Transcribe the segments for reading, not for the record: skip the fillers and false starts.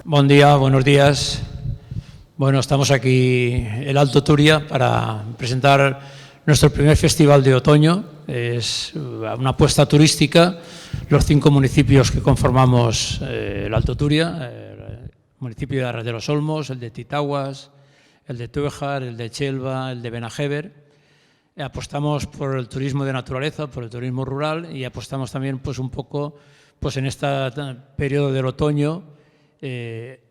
Buen día, buenos días. Bueno, estamos aquí en Alto Turia para presentar nuestro primer festival de otoño. Es una apuesta turística. Los 5 municipios que conformamos el Alto Turia, el municipio de Arras de los Olmos, el de Titaguas, el de Túejar, el de Chelva, el de Benajever. Apostamos por el turismo de naturaleza, por el turismo rural, y apostamos también un poco en este periodo del otoño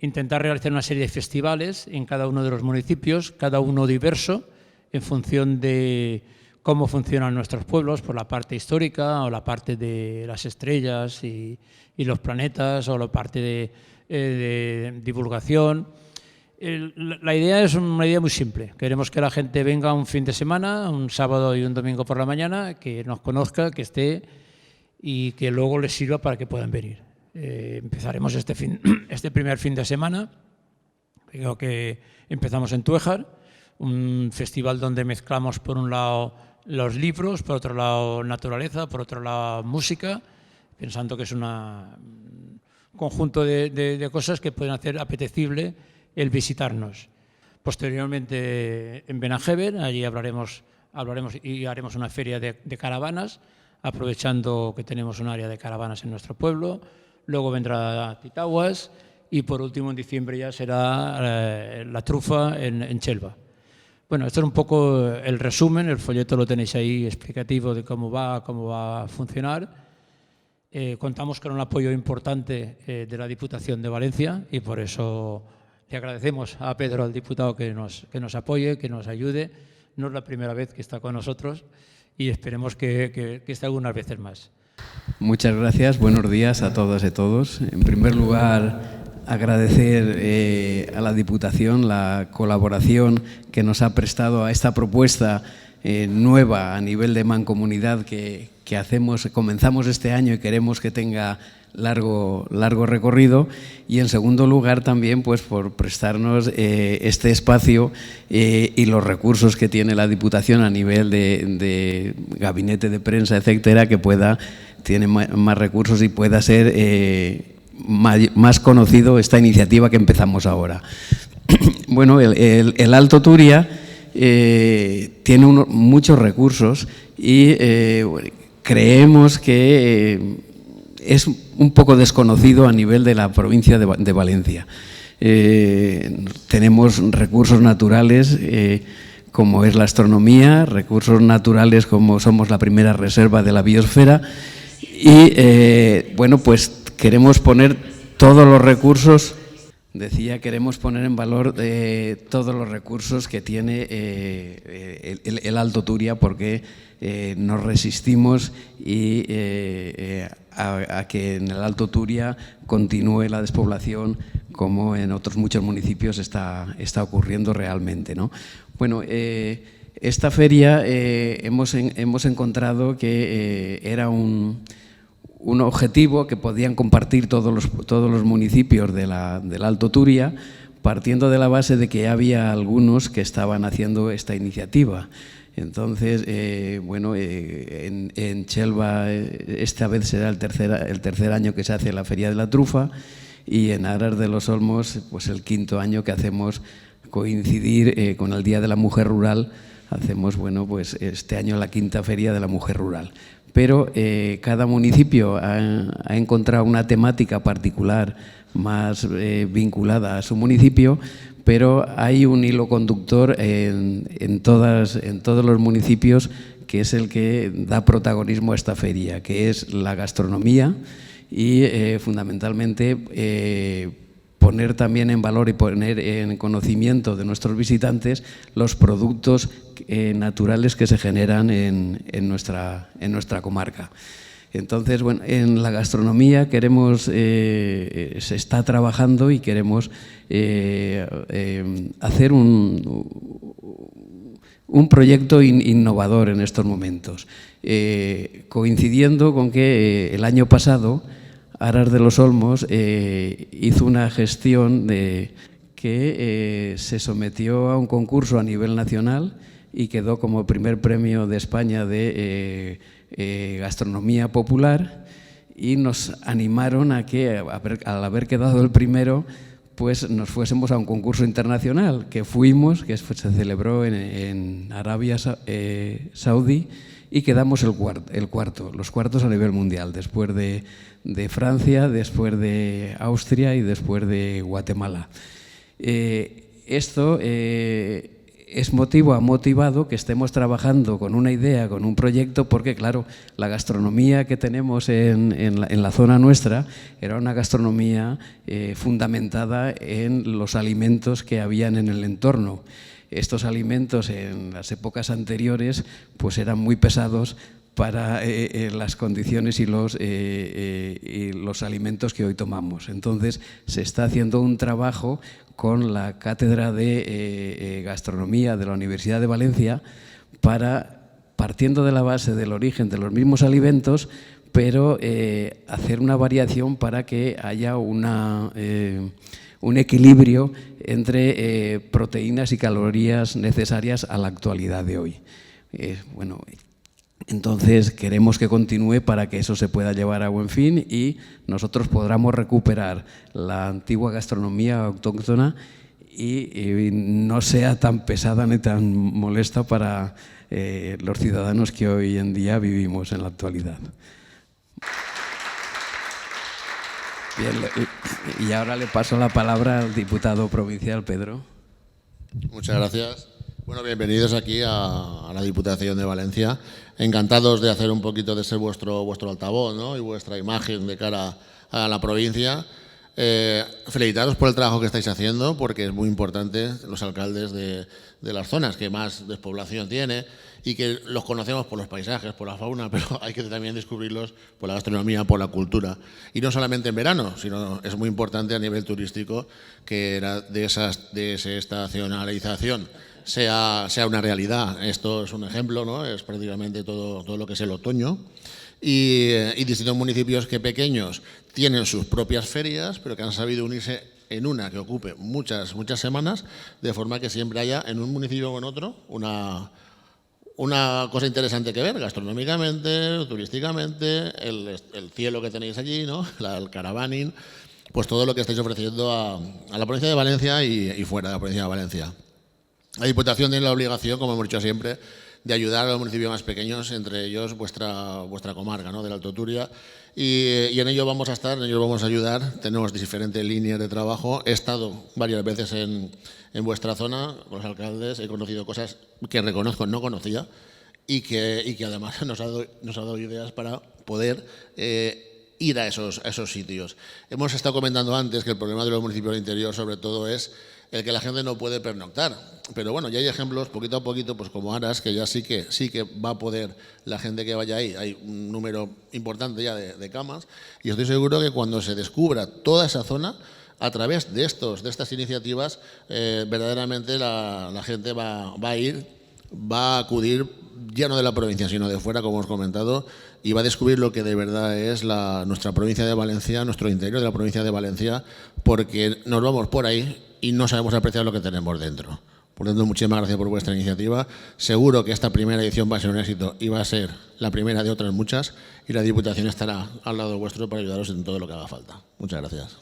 intentar realizar una serie de festivales en cada uno de los municipios, cada uno diverso, en función de cómo funcionan nuestros pueblos, por la parte histórica o la parte de las estrellas y los planetas, o la parte de divulgación. La idea es una idea muy simple. Queremos que la gente venga un fin de semana, un sábado y un domingo por la mañana, que nos conozca, que esté y que luego les sirva para que puedan venir. Empezaremos este primer fin de semana. Creo que empezamos en Túejar, un festival donde mezclamos por un lado los libros, por otro lado naturaleza, por otro lado música, pensando que es un conjunto de cosas que pueden hacer apetecible el visitarnos. Posteriormente en Benajever, allí hablaremos y haremos una feria de caravanas, aprovechando que tenemos un área de caravanas en nuestro pueblo. Luego vendrá Titaguas y por último en diciembre ya será la trufa en Chelva. Bueno, esto es un poco el resumen, el folleto lo tenéis ahí explicativo de cómo va a funcionar. Contamos con un apoyo importante de la Diputación de Valencia y por eso le agradecemos a Pedro, al diputado, que nos apoye, que nos ayude. No es la primera vez que está con nosotros y esperemos que esté algunas veces más. Muchas gracias, buenos días a todas y todos. En primer lugar, agradecer a la Diputación la colaboración que nos ha prestado a esta propuesta nueva a nivel de mancomunidad que comenzamos este año y queremos que tenga largo recorrido, y en segundo lugar también por prestarnos este espacio y los recursos que tiene la Diputación a nivel de gabinete de prensa, etcétera, que tiene más recursos y pueda ser más conocido esta iniciativa que empezamos ahora. Bueno, el Alto Turia tiene muchos recursos y creemos que es un poco desconocido a nivel de la provincia de Valencia. Tenemos recursos naturales como es la astronomía, recursos naturales como somos la primera reserva de la biosfera y bueno, pues queremos poner todos los recursos. Queremos poner en valor todos los recursos que tiene el Alto Turia, porque nos resistimos a que en el Alto Turia continúe la despoblación como en otros muchos municipios está ocurriendo realmente, ¿no? Bueno, esta feria hemos encontrado que era un objetivo que podían compartir todos los municipios del Alto Turia, partiendo de la base de que había algunos que estaban haciendo esta iniciativa. Entonces, bueno, en Chelva esta vez será el tercer año que se hace la Feria de la Trufa, y en Arras de los Olmos pues el 5º año que hacemos coincidir con el Día de la Mujer Rural. Hacemos, bueno, pues este año la 5ª Feria de la Mujer Rural. Pero cada municipio ha encontrado una temática particular más vinculada a su municipio, pero hay un hilo conductor en todos los municipios que es el que da protagonismo a esta feria, que es la gastronomía y fundamentalmente poner también en valor y poner en conocimiento de nuestros visitantes los productos naturales que se generan en nuestra comarca. Entonces, bueno, en la gastronomía se está trabajando y queremos hacer un proyecto innovador en estos momentos, coincidiendo con que el año pasado Arras de los Olmos hizo una gestión que se sometió a un concurso a nivel nacional y quedó como primer premio de España de gastronomía popular, y nos animaron a que, al haber quedado el primero, pues nos fuésemos a un concurso internacional, que fuimos, que se celebró en Arabia Saudí, y quedamos el cuarto, los cuartos a nivel mundial, después de Francia, después de Austria y después de Guatemala. Esto ha motivado que estemos trabajando con una idea, con un proyecto, porque claro, la gastronomía que tenemos en la zona nuestra era una gastronomía fundamentada en los alimentos que habían en el entorno. Estos alimentos en las épocas anteriores pues eran muy pesados para las condiciones y los alimentos que hoy tomamos. Entonces se está haciendo un trabajo con la Cátedra de Gastronomía de la Universidad de Valencia partiendo de la base del origen de los mismos alimentos, pero hacer una variación para que haya un equilibrio entre proteínas y calorías necesarias a la actualidad de hoy. Entonces queremos que continúe para que eso se pueda llevar a buen fin y nosotros podamos recuperar la antigua gastronomía autóctona y no sea tan pesada ni tan molesta para los ciudadanos que hoy en día vivimos en la actualidad. Bien, y ahora le paso la palabra al diputado provincial, Pedro. Muchas gracias. Bueno, bienvenidos aquí a la Diputación de Valencia. Encantados de hacer un poquito de ser vuestro altavoz, ¿no? Y vuestra imagen de cara a la provincia. Felicitaros por el trabajo que estáis haciendo, porque es muy importante los alcaldes de las zonas que más despoblación tiene y que los conocemos por los paisajes, por la fauna, pero hay que también descubrirlos por la gastronomía, por la cultura. Y no solamente en verano, sino es muy importante a nivel turístico que de esa estacionalización sea una realidad. Esto es un ejemplo, ¿no? Es prácticamente todo lo que es el otoño. Y distintos municipios que pequeños tienen sus propias ferias, pero que han sabido unirse en una que ocupe muchas semanas, de forma que siempre haya en un municipio o en otro una cosa interesante que ver, gastronómicamente, turísticamente, el cielo que tenéis allí, ¿no? El caravaning, pues todo lo que estáis ofreciendo a la provincia de Valencia y fuera de la provincia de Valencia. La Diputación tiene la obligación, como hemos dicho siempre, de ayudar a los municipios más pequeños, entre ellos vuestra comarca, ¿no? Del Alto Turia, y en ello vamos a estar, en ello vamos a ayudar. Tenemos diferentes líneas de trabajo. He estado varias veces en vuestra zona con los alcaldes, he conocido cosas que reconozco no conocía y que además nos ha dado ideas para poder ir a esos sitios. Hemos estado comentando antes que el problema de los municipios del interior sobre todo es el que la gente no puede pernoctar. Pero bueno, ya hay ejemplos poquito a poquito, pues como Aras, que ya sí que va a poder la gente que vaya ahí. Hay un número importante ya de camas y estoy seguro que cuando se descubra toda esa zona, a través de estas iniciativas, verdaderamente la gente va a acudir ya no de la provincia, sino de fuera, como hemos comentado, y va a descubrir lo que de verdad es nuestra provincia de Valencia, nuestro interior de la provincia de Valencia, porque nos vamos por ahí y no sabemos apreciar lo que tenemos dentro. Por lo tanto, muchísimas gracias por vuestra iniciativa. Seguro que esta primera edición va a ser un éxito y va a ser la primera de otras muchas, y la Diputación estará al lado vuestro para ayudaros en todo lo que haga falta. Muchas gracias.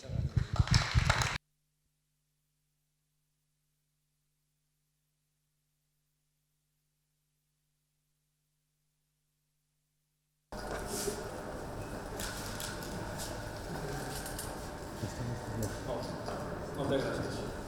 Moltes gràcies.